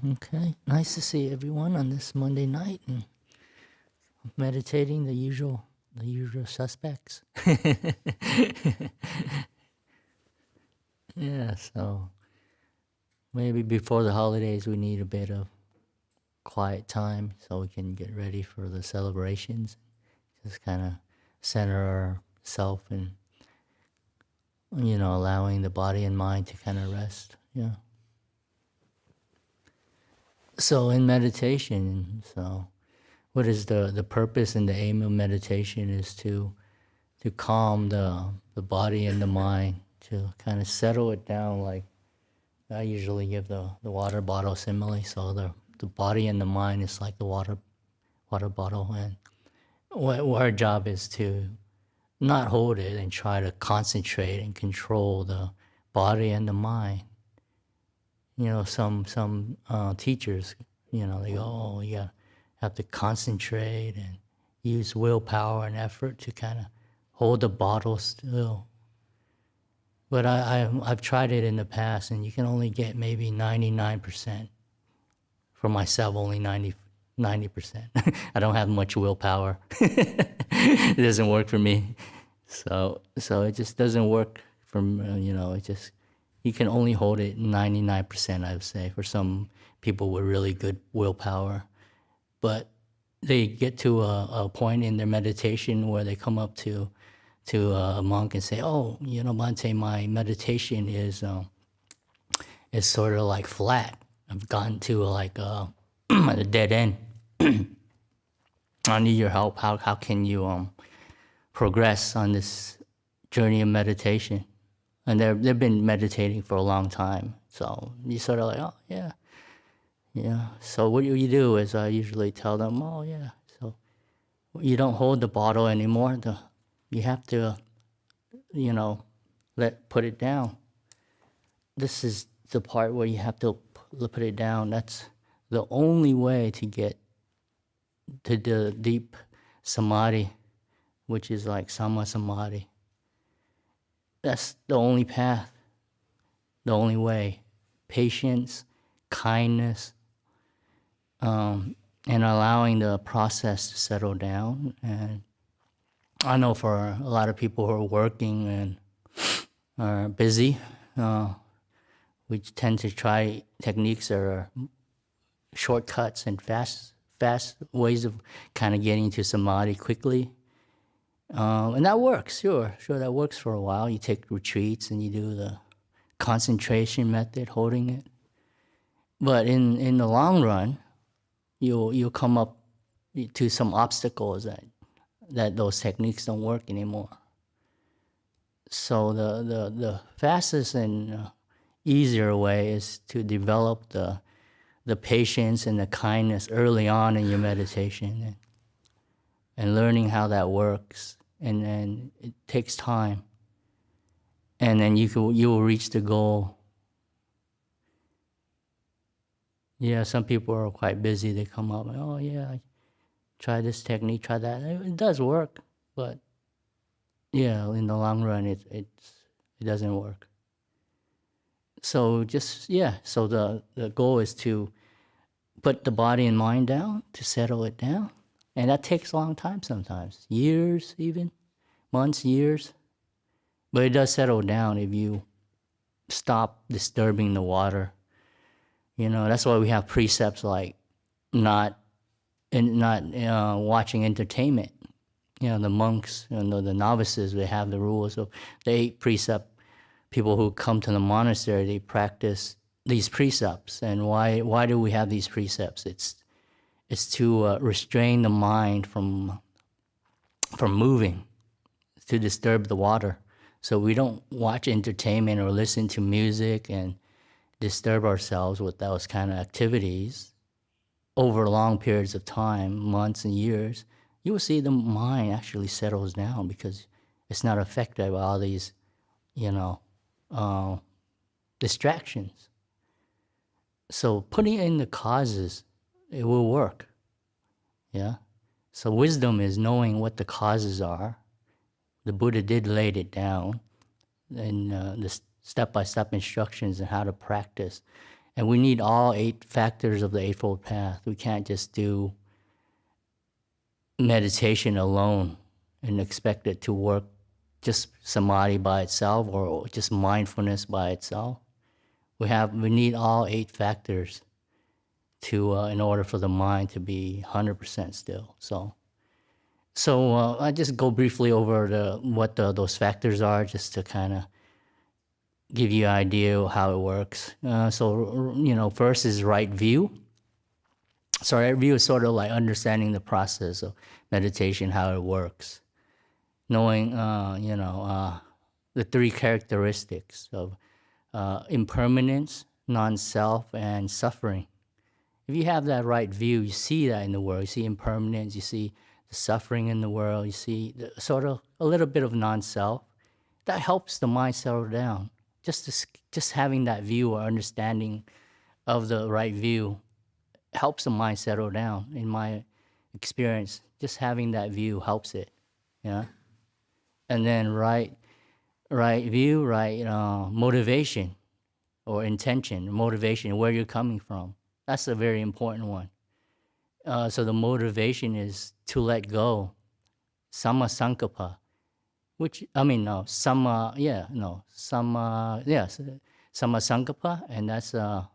Okay, nice to see everyone on this Monday night and meditating the usual suspects. Yeah, so maybe before the holidays we need a bit of quiet time so we can get ready for the celebrations. Just kind of center ourselves and allowing the body and mind to kind of rest. Yeah. So in meditation, what is the purpose and the aim of meditation is to calm the body and the mind, to kind of settle it down. Like I usually give the water bottle simile. So the body and the mind is like the water bottle, and what our job is to not hold it and try to concentrate and control the body and the mind. Some teachers, they go, oh, you have to concentrate and use willpower and effort to kind of hold the bottle still. But I've tried it in the past, and you can only get maybe 99%. For myself, only 90%. I don't have much willpower. It doesn't work for me. So it just doesn't work for it just, you can only hold it 99%, I would say, for some people with really good willpower. But they get to a point in their meditation where they come up to a monk and say, oh, Bhante, my meditation is sort of like flat. I've gotten to like a dead end. I need your help. How can you progress on this journey of meditation? And they've been meditating for a long time. So you sort of like, oh, yeah. So what you do is I usually tell them, oh, yeah. So you don't hold the bottle anymore. You have to, put it down. This is the part where you have to put it down. That's the only way to get to the deep samadhi, which is like sama samadhi. That's the only path, the only way. Patience, kindness, and allowing the process to settle down. And I know for a lot of people who are working and are busy, we tend to try techniques that are shortcuts and fast ways of kind of getting to samadhi quickly. And that works, sure, that works for a while. You take retreats and you do the concentration method, holding it. But in the long run, you'll come up to some obstacles that those techniques don't work anymore. So the fastest and easier way is to develop the patience and the kindness early on in your meditation, and learning how that works. And then it takes time. And then you will reach the goal. Yeah, some people are quite busy. They come up, oh yeah, try this technique, try that. It does work, but yeah, in the long run, it doesn't work. So so the goal is to put the body and mind down, to settle it down. And that takes a long time sometimes, years even, months, years. But it does settle down if you stop disturbing the water. That's why we have precepts like not watching entertainment. The monks, the novices, they have the rules. So they precept people who come to the monastery, they practice these precepts. And why do we have these precepts? It's to restrain the mind from moving, to disturb the water. So we don't watch entertainment or listen to music and disturb ourselves with those kind of activities over long periods of time, months and years. You will see the mind actually settles down because it's not affected by all these, distractions. So putting in the causes, it will work. Yeah. So wisdom is knowing what the causes are. The Buddha did lay it down in the step-by-step instructions on how to practice. And we need all 8 factors of the Eightfold Path. We can't just do meditation alone and expect it to work, just samadhi by itself or just mindfulness by itself. We need all 8 factors to in order for the mind to be 100% still. So I just go briefly over what those factors are, just to kind of give you an idea of how it works. First is right view. So right view is sort of like understanding the process of meditation, how it works, knowing the 3 characteristics of impermanence, non-self, and suffering. If you have that right view, you see that in the world. You see impermanence, you see the suffering in the world, you see sort of a little bit of non-self. That helps the mind settle down. Just having that view or understanding of the right view helps the mind settle down. In my experience, just having that view helps it. Yeah. And then right view, right motivation or intention, motivation, where you're coming from. That's a very important one. So the motivation is to let go, samma sankappa, samma sankappa, and that's the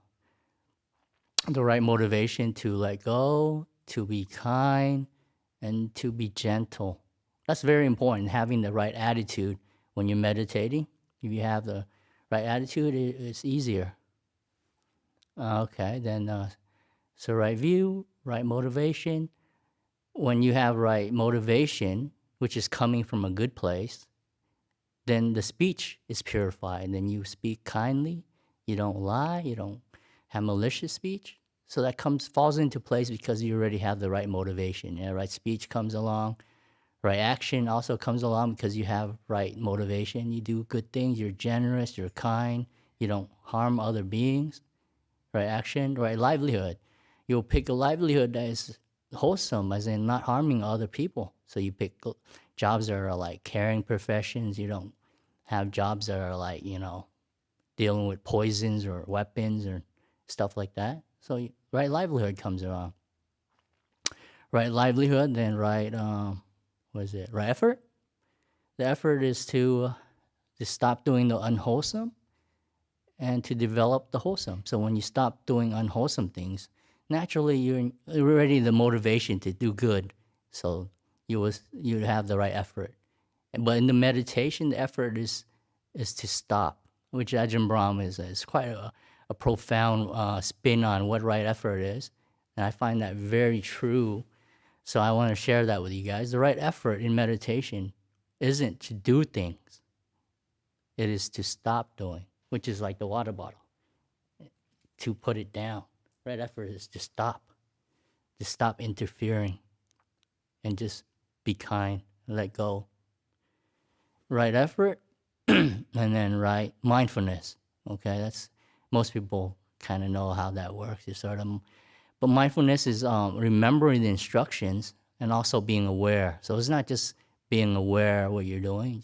right motivation to let go, to be kind, and to be gentle. That's very important, having the right attitude when you're meditating. If you have the right attitude, it's easier. So right view, right motivation. When you have right motivation, which is coming from a good place, then the speech is purified. Then you speak kindly, you don't lie, you don't have malicious speech. So that falls into place because you already have the right motivation. Yeah, right speech comes along, right action also comes along because you have right motivation. You do good things, you're generous, you're kind, you don't harm other beings. Right action, right livelihood. You'll pick a livelihood that is wholesome, as in not harming other people. So you pick jobs that are like caring professions. You don't have jobs that are like, dealing with poisons or weapons or stuff like that. So right livelihood comes around. Right livelihood, then right, right effort? The effort is to stop doing the unwholesome and to develop the wholesome. So when you stop doing unwholesome things, naturally you're already the motivation to do good. So you have the right effort. But in the meditation, the effort is to stop, which Ajahn Brahm is quite a profound spin on what right effort is. And I find that very true. So I want to share that with you guys. The right effort in meditation isn't to do things. It is to stop doing, which is like the water bottle, to put it down. Right effort is to stop interfering, and just be kind, let go. Right effort, and then right mindfulness. Okay, that's most people kind of know how that works. But mindfulness is remembering the instructions and also being aware. So it's not just being aware of what you're doing,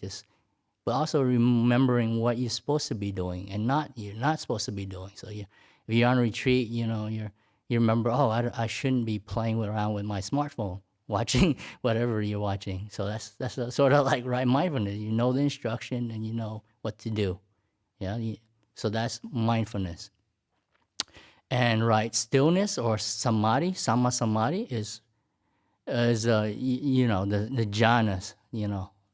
but also remembering what you're supposed to be doing and you're not supposed to be doing. So if you're on retreat, you remember, I shouldn't be playing around with my smartphone, watching whatever you're watching. So that's sort of like right mindfulness. You know the instruction and you know what to do. Yeah. So that's mindfulness. And right stillness or samadhi, samma samadhi is the jhanas.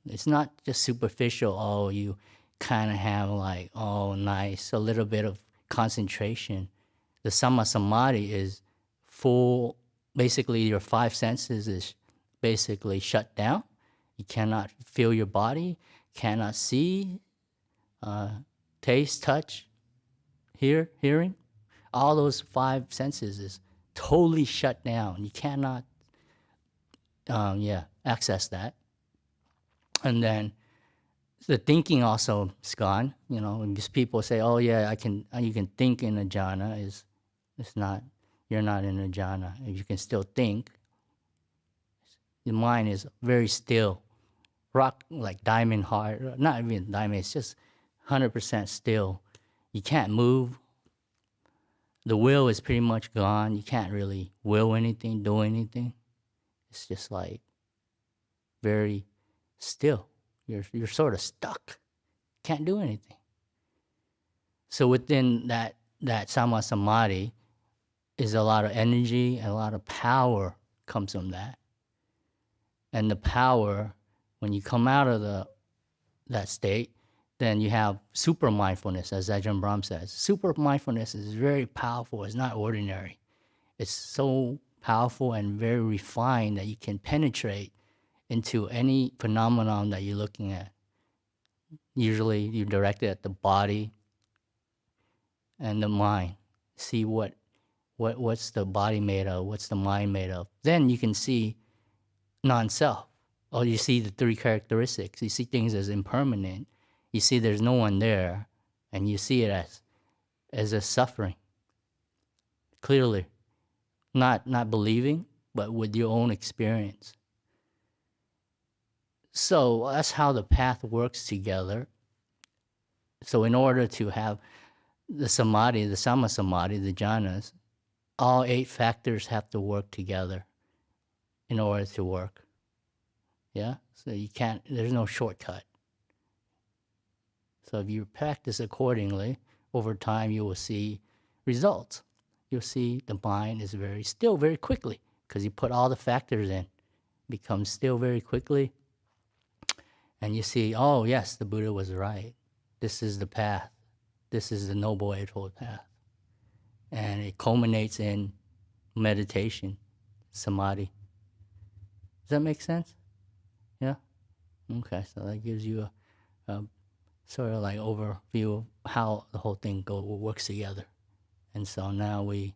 It's not just superficial. You kind of have like, nice, a little bit of concentration. The samma samadhi is full. Basically, your 5 senses is basically shut down. You cannot feel your body, cannot see, taste, touch, hearing. All those 5 senses is totally shut down. You cannot, access that. And then the thinking also is gone. Because people say, you can think in a jhana. You're not in a jhana. If you can still think, the mind is very still. Rock, like diamond hard, not even diamond, it's just 100% still. You can't move. the will is pretty much gone. You can't really will anything, do anything. It's just like very still. You're sort of stuck. Can't do anything. So within that sama samadhi is a lot of energy and a lot of power comes from that. And the power, when you come out of that state, then you have super mindfulness, as Ajahn Brahm says. Super mindfulness is very powerful. It's not ordinary. It's so powerful and very refined that you can penetrate into any phenomenon that you're looking at. Usually you direct it at the body and the mind. See what's the body made of, what's the mind made of. Then you can see non-self. Or you see the three characteristics. You see things as impermanent. You see there's no one there, and you see it as a suffering. Clearly. Not believing, but with your own experience. So that's how the path works together. So in order to have the samadhi, the sama samadhi, the jhanas, all 8 factors have to work together in order to work. Yeah? So you can't, there's no shortcut. So if you practice accordingly, over time you will see results. You'll see the mind is very still very quickly because you put all the factors in. Becomes still very quickly. And you see, oh yes, the Buddha was right. This is the path. This is the Noble Eightfold Path. And it culminates in meditation, samadhi. Does that make sense? Yeah? Okay, so that gives you a sort of like overview of how the whole thing works together. And so now we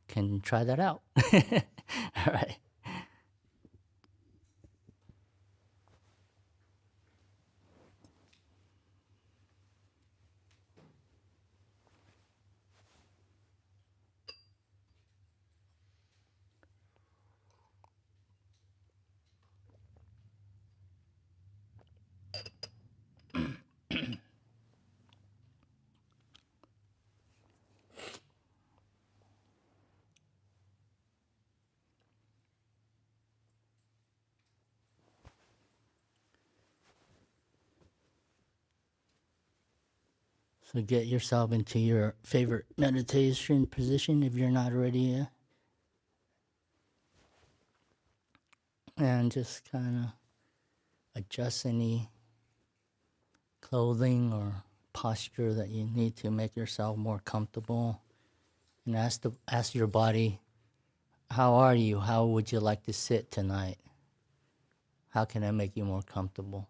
can try that out. All right. So get yourself into your favorite meditation position if you're not already yet. And just kind of adjust any clothing or posture that you need to make yourself more comfortable. And ask your body, how are you? How would you like to sit tonight? How can I make you more comfortable?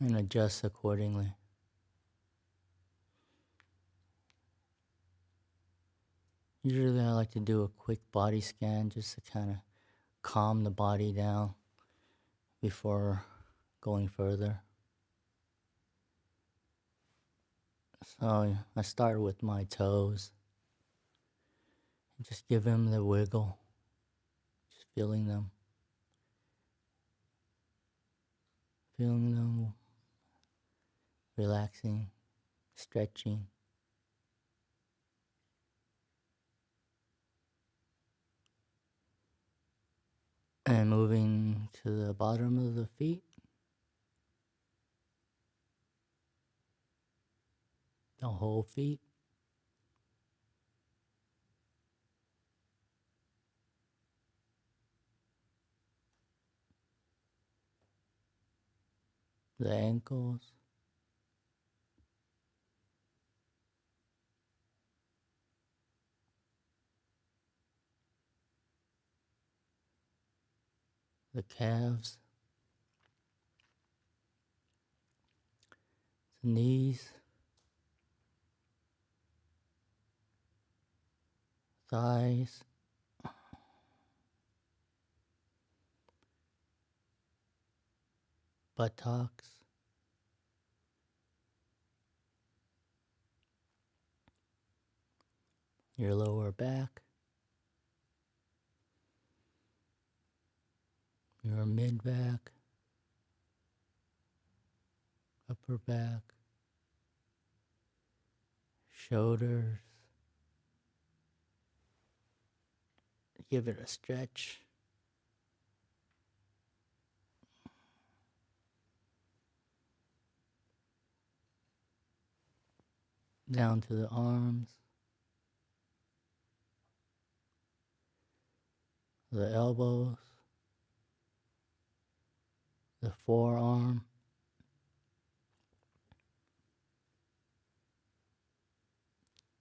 And adjust accordingly. Usually I like to do a quick body scan just to kind of calm the body down before going further. So I start with my toes. And just give them the wiggle. Just feeling them. Feeling them relaxing, stretching. And moving to the bottom of the feet. The whole feet. The ankles. The calves. The knees. Thighs. buttocks, your lower back, your mid-back, upper back, shoulders. Give it a stretch. Down to the arms, the elbows, the forearm,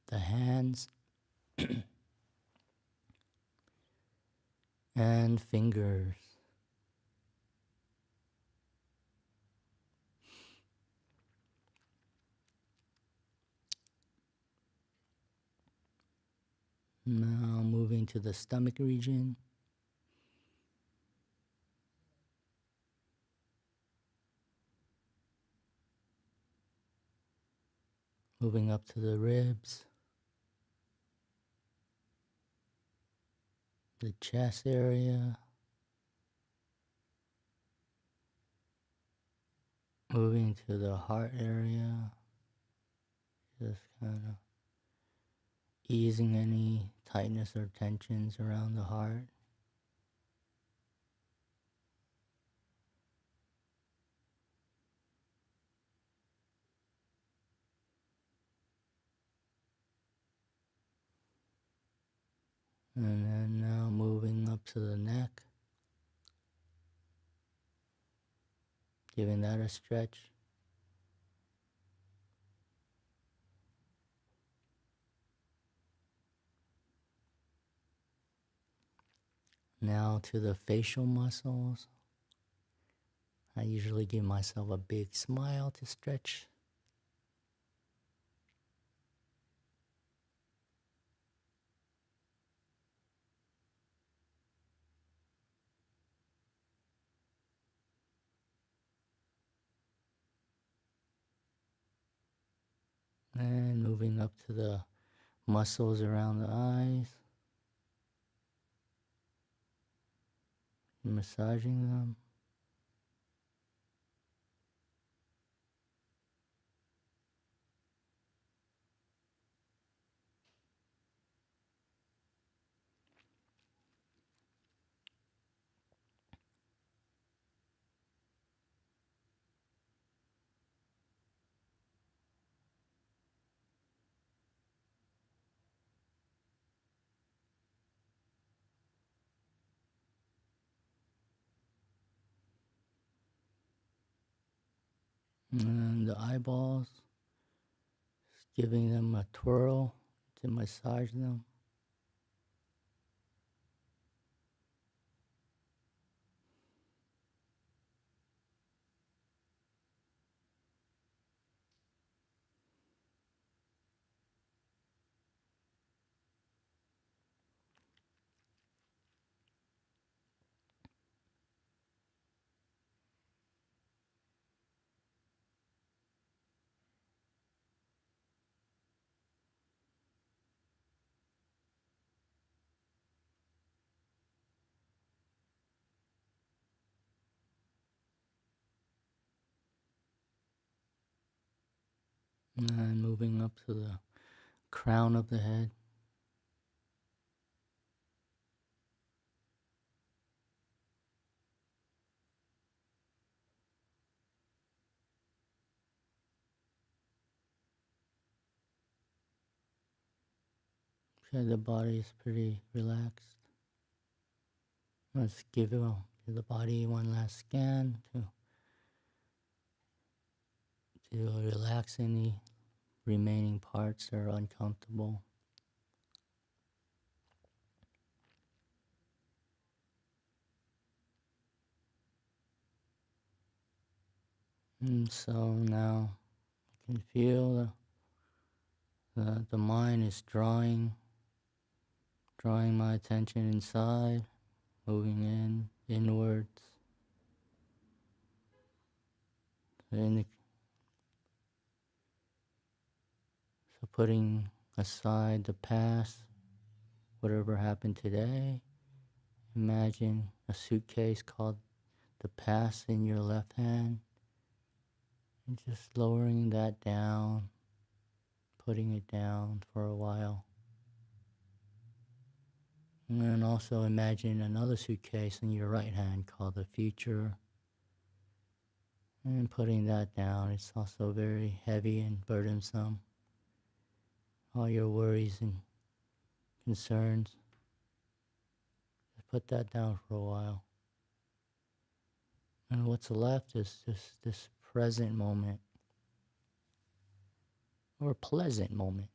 the hands, and fingers. Now moving to the stomach region. Moving up to the ribs, the chest area, moving to the heart area, just kind of easing any tightness or tensions around the heart. And then now moving up to the neck, giving that a stretch. Now to the facial muscles. I usually give myself a big smile to stretch. And moving up to the muscles around the eyes, massaging them. And the eyeballs, just giving them a twirl to massage them. And moving up to the crown of the head. Okay, the body is pretty relaxed. Let's give the body one last scan to relax any remaining parts that are uncomfortable. And so now you can feel the mind is drawing my attention inside, moving inwards. And so putting aside the past, whatever happened today, imagine a suitcase called the past in your left hand, and just lowering that down, putting it down for a while. And then also imagine another suitcase in your right hand called the future, and putting that down. It's also very heavy and burdensome. All your worries and concerns, just put that down for a while. And what's left is just this present moment, or pleasant moment.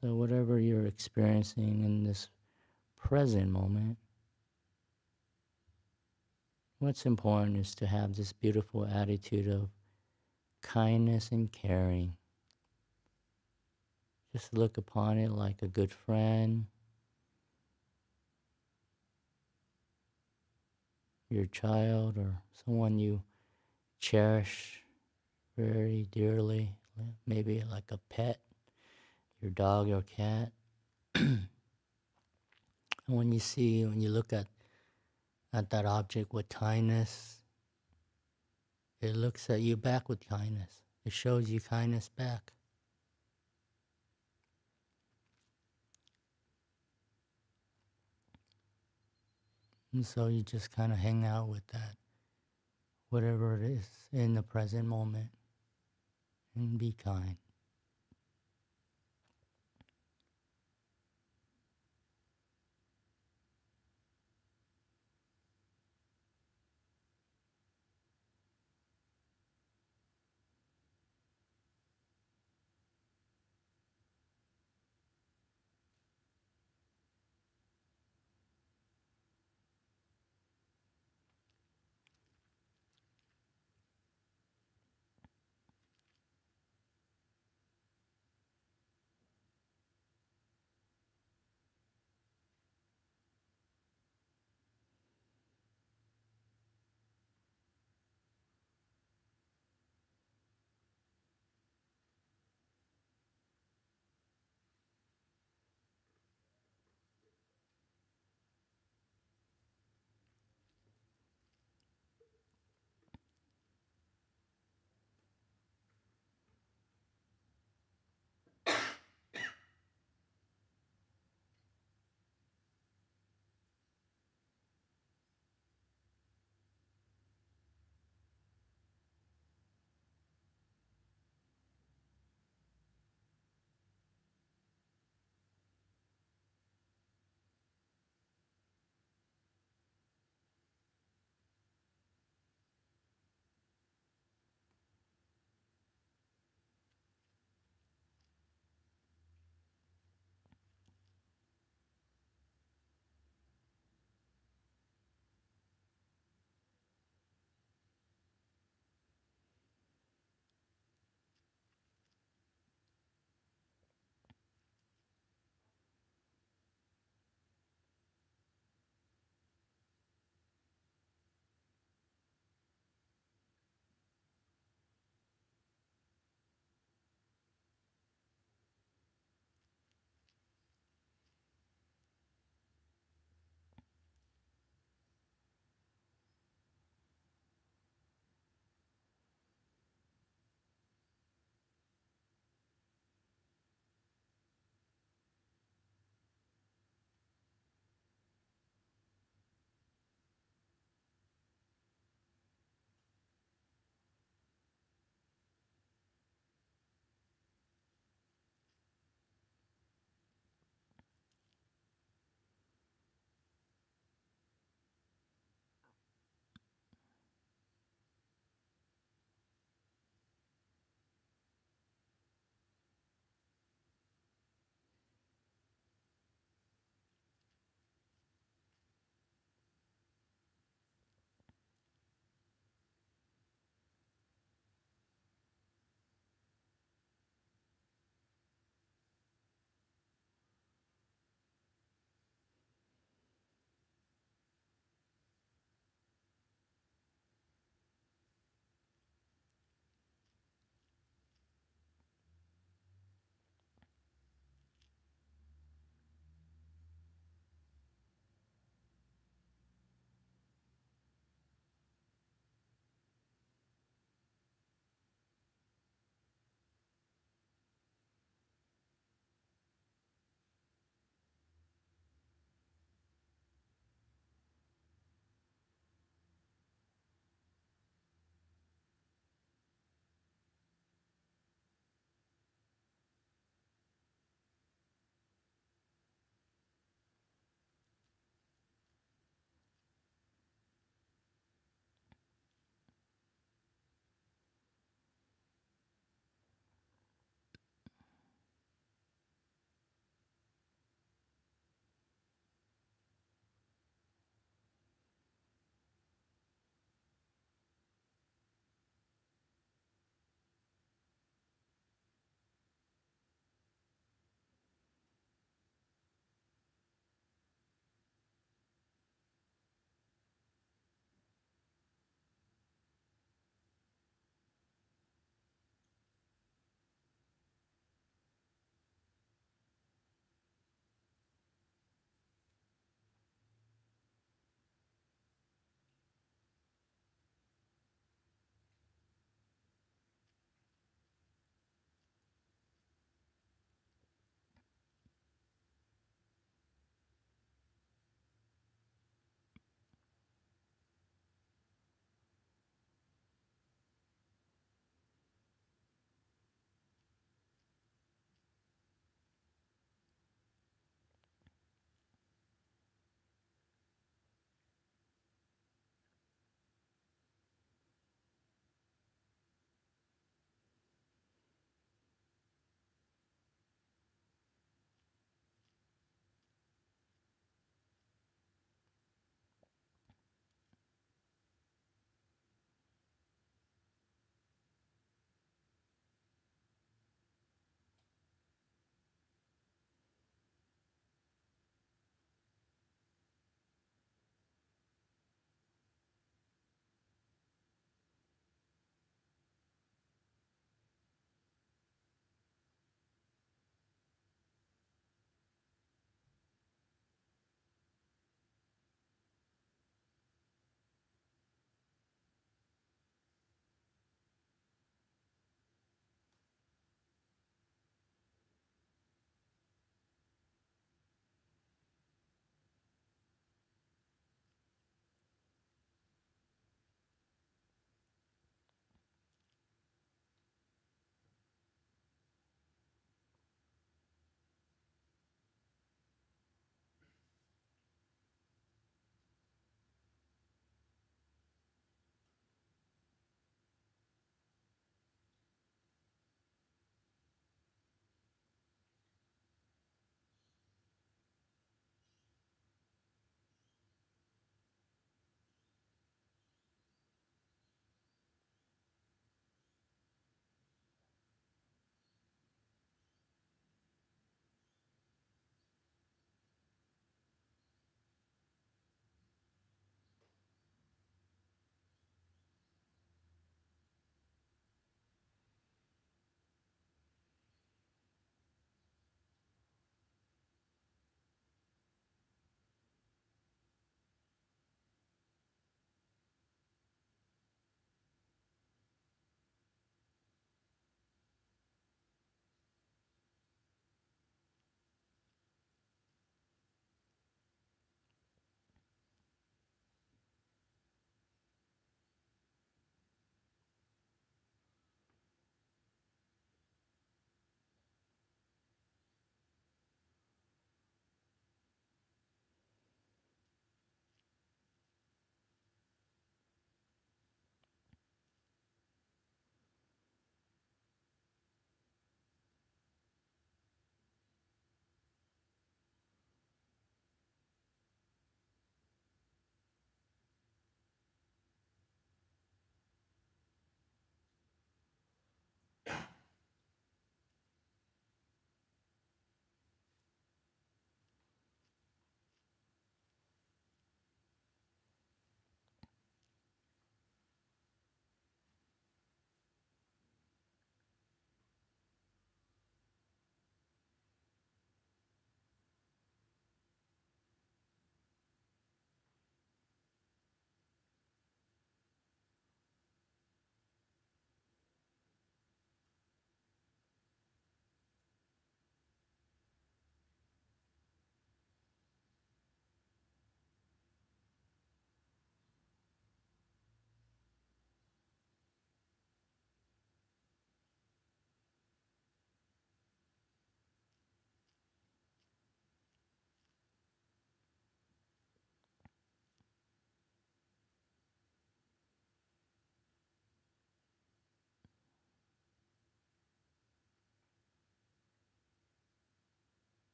So whatever you're experiencing in this present moment, what's important is to have this beautiful attitude of kindness and caring. Just look upon it like a good friend, your child, or someone you cherish very dearly, maybe like a pet, your dog or cat. And when you look at that object with kindness, it looks at you back with kindness. It shows you kindness back. And so you just kind of hang out with that, whatever it is in the present moment, and be kind.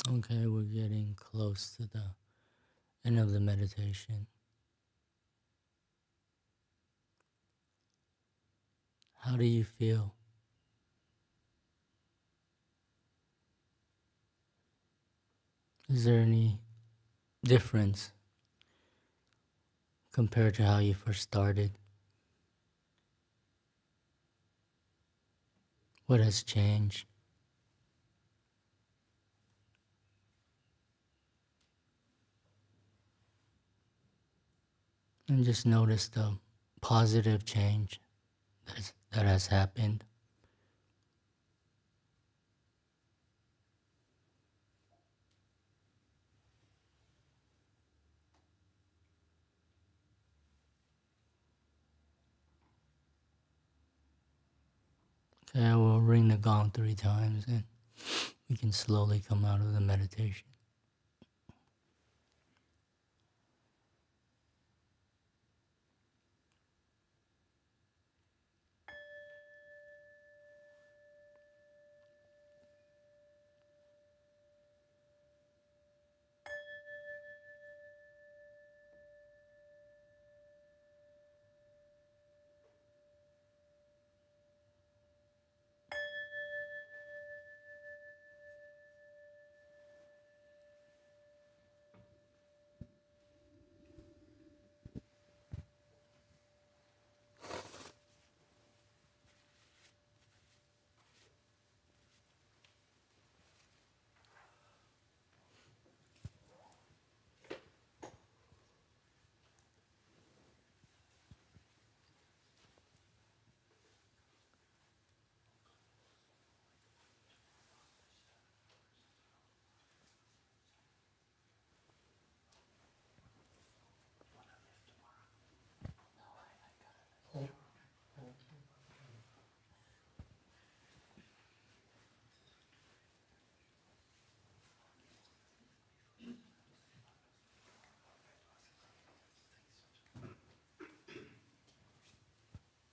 Okay, we're getting close to the end of the meditation. How do you feel? Is there any difference compared to how you first started? What has changed? And just notice the positive change that has happened. Okay, I will ring the gong 3 times and we can slowly come out of the meditation.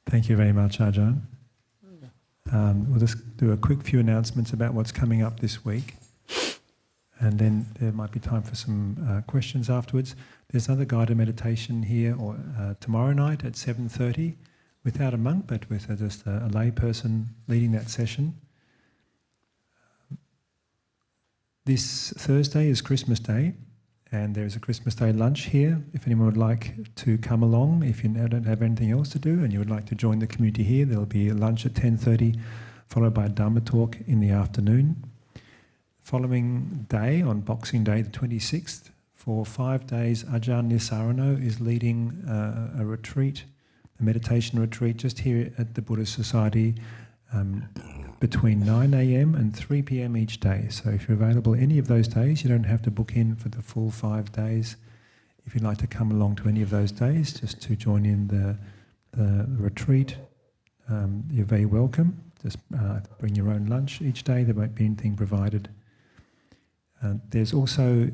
Thank you very much, Ajahn. We'll just do a quick few announcements about what's coming up this week, and then there might be time for some questions afterwards. There's another guided meditation here or tomorrow night at 7:30, without a monk, but with just a lay person leading that session. This Thursday is Christmas Day, and there's a Christmas Day lunch here. If anyone would like to come along, if you don't have anything else to do and you would like to join the community here, there'll be a lunch at 10:30, followed by a Dhamma talk in the afternoon. Following day, on Boxing Day the 26th, for 5 days, Ajahn Nisarano is leading a retreat, a meditation retreat, just here at the Buddhist Society, between 9 a.m. and 3 p.m. each day. So if you're available any of those days, you don't have to book in for the full 5 days. If you'd like to come along to any of those days, just to join in the retreat, you're very welcome. Just bring your own lunch each day. There won't be anything provided. There's also,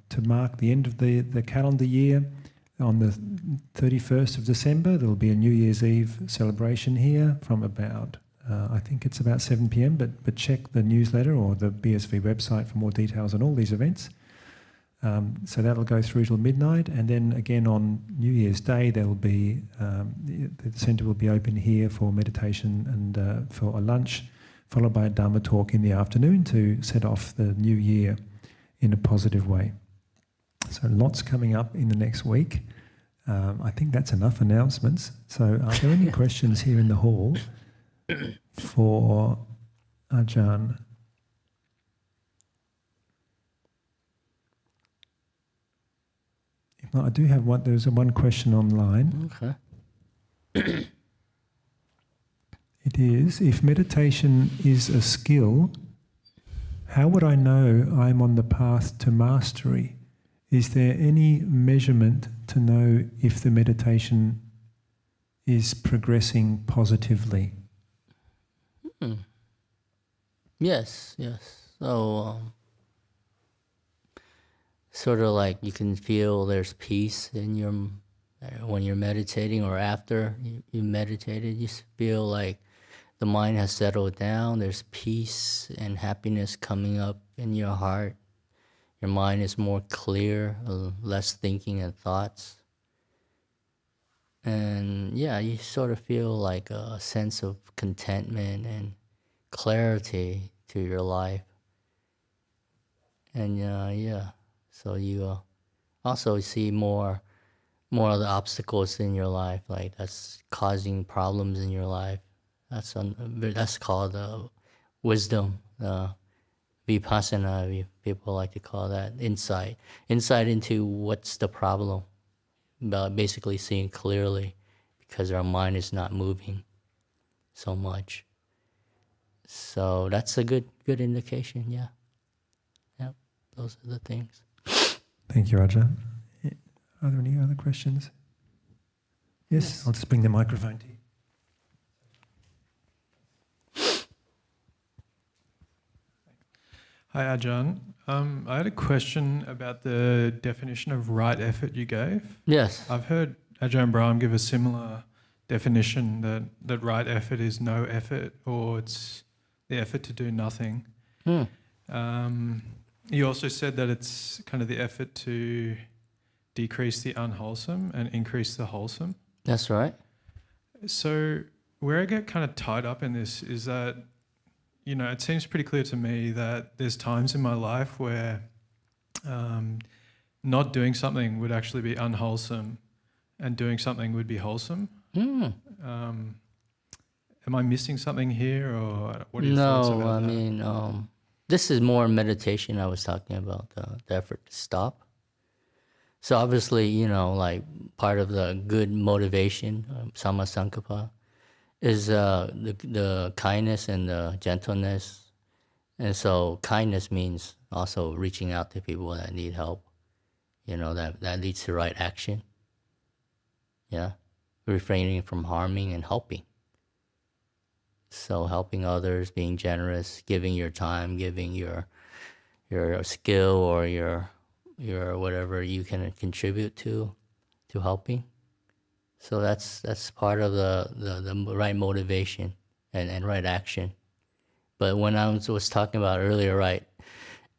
to mark the end of the calendar year, on the 31st of December, there'll be a New Year's Eve celebration here from about I think it's about 7 p.m, but check the newsletter or the BSV website for more details on all these events. So that'll go through till midnight, and then again on New Year's Day there'll be the centre will be open here for meditation and for a lunch, followed by a Dhamma talk in the afternoon to set off the new year in a positive way. So lots coming up in the next week. I think that's enough announcements. So are there any questions here in the hall for Ajahn? If not, I do have one. There's one question online. Okay. It is, if meditation is a skill, how would I know I'm on the path to mastery? Is there any measurement to know if the meditation is progressing positively? Yes. So, sort of like you can feel there's peace in your, when you're meditating or after you meditated, you feel like the mind has settled down, there's peace and happiness coming up in your heart Your mind is more clear, less thinking and thoughts. And yeah, you sort of feel like a sense of contentment and clarity to your life. And yeah, so you also see more of the obstacles in your life, like that's causing problems in your life. That's called wisdom, vipassana. People like to call that insight into what's the problem. About basically seeing clearly, because our mind is not moving so much. So that's a good indication. Yeah. Yep. Those are the things. Thank you, Ajahn. Are there any other questions? Yes. I'll just bring the microphone to you. Hi, Ajahn. I had a question about the definition of right effort you gave. Yes. I've heard Ajahn Brahm give a similar definition that right effort is no effort, or it's the effort to do nothing. You also said that it's kind of the effort to decrease the unwholesome and increase the wholesome. That's right. So where I get kind of tied up in this is that, you know, it seems pretty clear to me that there's times in my life where not doing something would actually be unwholesome and doing something would be wholesome. Am I missing something here, or what are your thoughts about that? No, I mean, this is more meditation I was talking about, the effort to stop. So obviously, you know, like part of the good motivation, samma sankappa, is the kindness and the gentleness. And so kindness means also reaching out to people that need help. You know, that leads to right action. Yeah. Refraining from harming and helping. So helping others, being generous, giving your time, giving your skill or your whatever you can contribute to helping. So that's part of the right motivation and right action. But when I was talking about earlier, right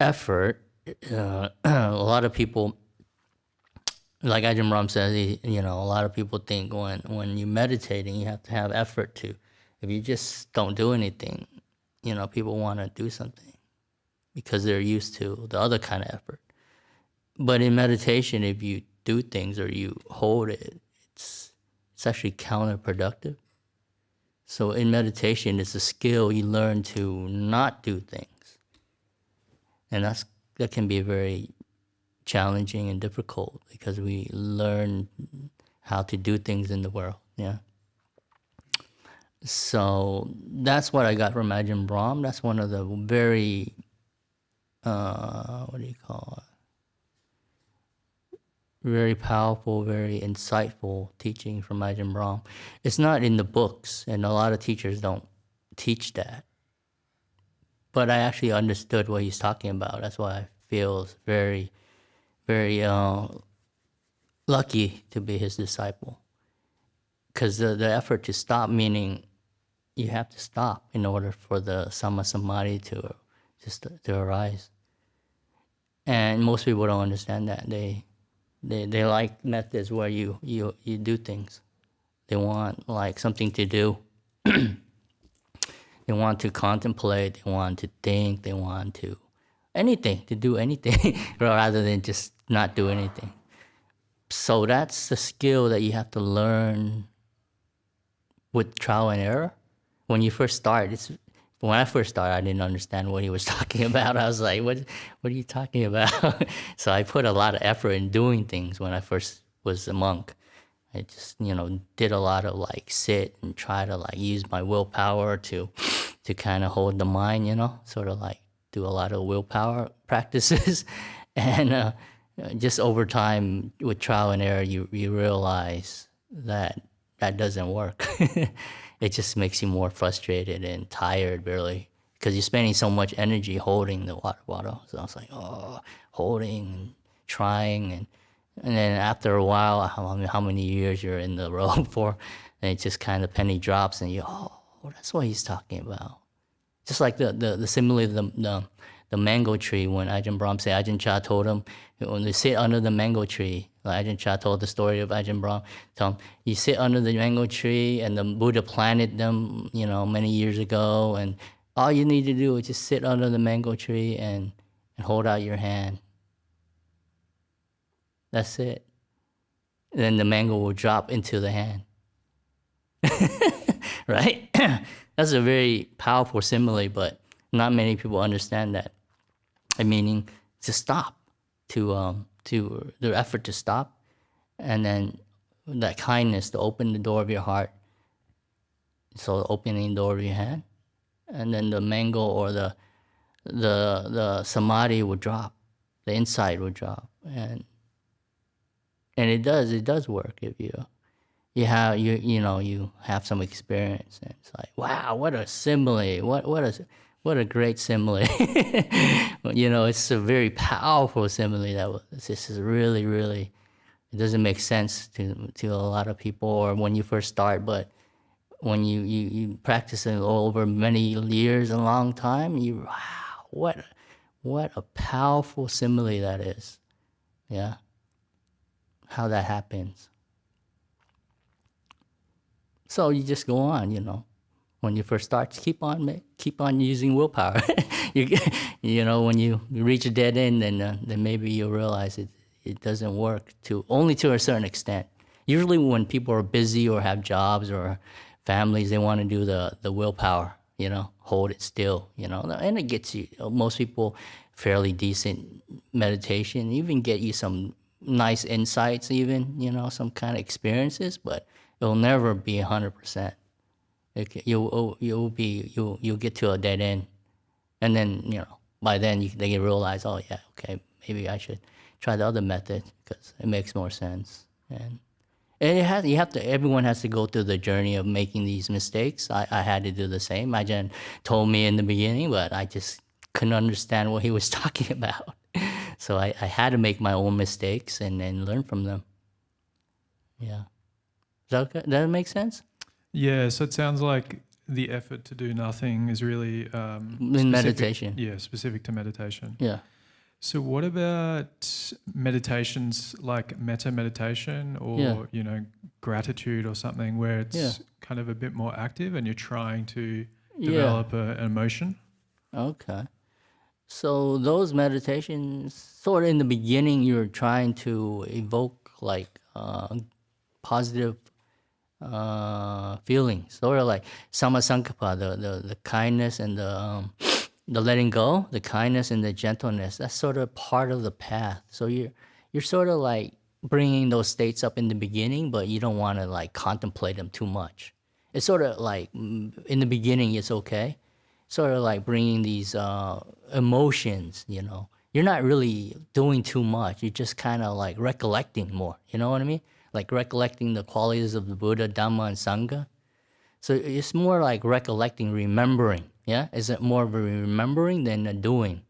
effort, a lot of people, like Ajahn Brahm says, you know, a lot of people think when you're meditating, you have to have effort to. If you just don't do anything, you know, people want to do something because they're used to the other kind of effort. But in meditation, if you do things or you hold it, it's actually counterproductive. So in meditation, it's a skill you learn to not do things. And that can be very challenging and difficult because we learn how to do things in the world, yeah. So that's what I got from Ajahn Brahm. That's one of the very, very powerful, very insightful teaching from Ajahn Brahm. It's not in the books, and a lot of teachers don't teach that. But I actually understood what he's talking about. That's why I feel very, very lucky to be his disciple. Because the effort to stop, meaning you have to stop in order for the samma samadhi to arise. And most people don't understand that. They like methods where you do things. They want like something to do. They want to contemplate, they want to think, they want to do anything rather than just not do anything. So that's the skill that you have to learn with trial and error. When you first start, when I first started, I didn't understand what he was talking about. I was like, what are you talking about? So I put a lot of effort in doing things when I first was a monk. I just, did a lot of sit and try to use my willpower to kind of hold the mind, sort of do a lot of willpower practices. And just over time with trial and error, you realize that doesn't work. It just makes you more frustrated and tired, really, because you're spending so much energy holding the water bottle. So I was like, holding and trying. And then after a while, how many years you're in the road for, and it just kind of penny drops, and that's what he's talking about. Just like the simile, the the mango tree when Ajahn Brahm said, Ajahn Chah told him, when they sit under the mango tree, like Ajahn Chah told the story of Ajahn Brahm, told him, you sit under the mango tree and the Buddha planted them, many years ago, and all you need to do is just sit under the mango tree and hold out your hand. That's it. Then the mango will drop into the hand. Right? That's a very powerful simile, but not many people understand that. Meaning to stop, to the effort to stop, and then that kindness to open the door of your heart. So opening the door of your hand, and then the mango or the samadhi will drop, the insight will drop, and it does work if you have some experience, and it's like, wow, what a simile, what a great simile. It's a very powerful simile that this is really, really, it doesn't make sense to a lot of people, or when you first start, but when you practice it over many years, a long time, wow, what a powerful simile that is. Yeah. How that happens. So you just go on, When you first start, keep on using willpower. When you reach a dead end, then maybe you'll realize it doesn't work only to a certain extent. Usually when people are busy or have jobs or families, they want to do the willpower, hold it still, and it gets you, most people, fairly decent meditation, even get you some nice insights, even, some kind of experiences, but it'll never be 100%. You'll get to a dead end, and then, by then they realize, oh yeah, okay, maybe I should try the other method because it makes more sense. And everyone has to go through the journey of making these mistakes. I had to do the same. Ajahn told me in the beginning, but I just couldn't understand what he was talking about. So I had to make my own mistakes and then learn from them. Yeah. Is that okay? Does that make sense? Yeah, so it sounds like the effort to do nothing is really in meditation. Yeah, specific to meditation. Yeah. So what about meditations like metta meditation or, gratitude or something where it's kind of a bit more active and you're trying to develop an emotion? Okay. So those meditations, sort of in the beginning, you're trying to evoke like positive feelings, sort of like samasankappa, the kindness and the letting go, the kindness and the gentleness. That's sort of part of the path. So you're sort of like bringing those states up in the beginning, but you don't want to like contemplate them too much. It's sort of like in the beginning, it's okay. Sort of like bringing these emotions, You're not really doing too much. You're just kind of like recollecting more. You know what I mean? Like recollecting the qualities of the Buddha, Dhamma, and Sangha. So it's more like recollecting, remembering. Yeah? Is it more of a remembering than a doing?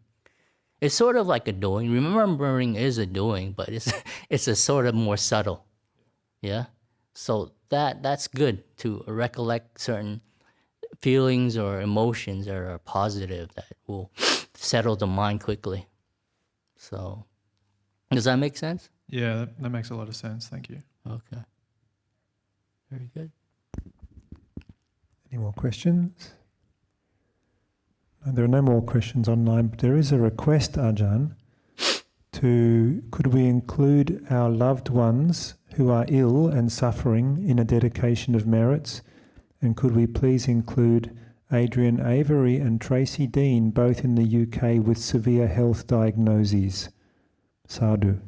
It's sort of like a doing. Remembering is a doing, but it's a sort of more subtle. Yeah? So that's good to recollect certain feelings or emotions that are positive that will settle the mind quickly. So, does that make sense? Yeah, that makes a lot of sense. Thank you. Okay. Very good. Any more questions? There are no more questions online, but there is a request, Ajahn, could we include our loved ones who are ill and suffering in a dedication of merits? And could we please include Adrian Avery and Tracy Dean, both in the UK with severe health diagnoses? Sadhu.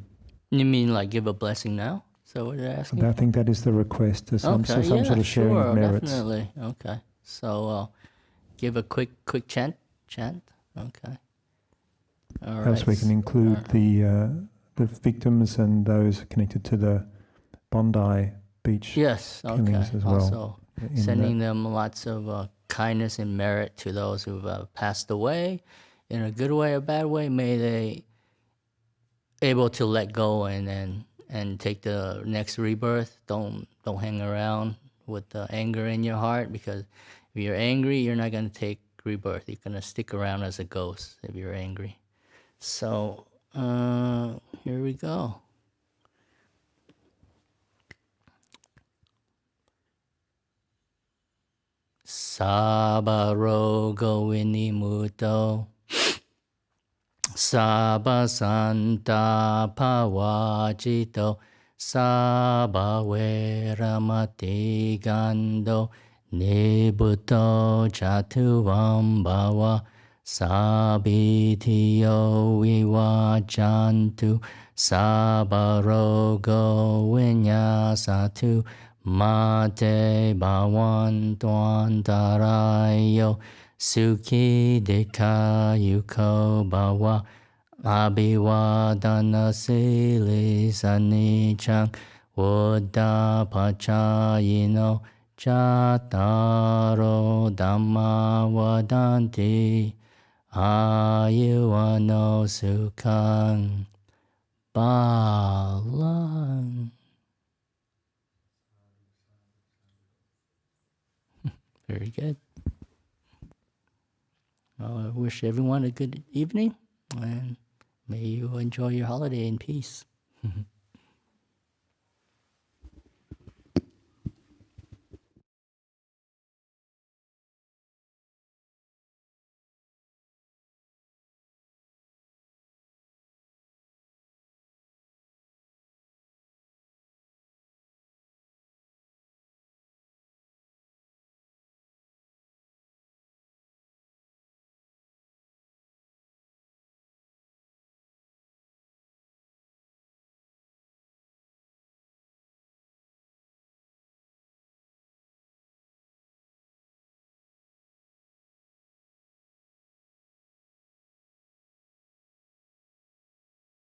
You mean like give a blessing now? So what you're asking? I think that is the request. There's some sort of sharing of merits. Definitely. Okay. So give a quick chant. Okay. All right. Perhaps we can include the victims and those connected to the Bondi Beach killings as well. Also sending them lots of kindness and merit to those who've passed away, in a good way or bad way. May they able to let go and take the next rebirth. Don't hang around with the anger in your heart, because if you're angry, you're not going to take rebirth. You're going to stick around as a ghost if you're angry. So, here we go. Sabba rogo vinimuto, sabba santa pavajito, sabba veramati gando, nibbutto chatuvam bhava, sabitiyo vivajantu, sabba rogo vinyasatu, Mate bhavan twantarayo sukhi dikayuko bhava abhivadana sili sanichang Buddha pachayino chataro dhamma vadanti ayuvano sukhang balang. Very good. Well, I wish everyone a good evening, and may you enjoy your holiday in peace.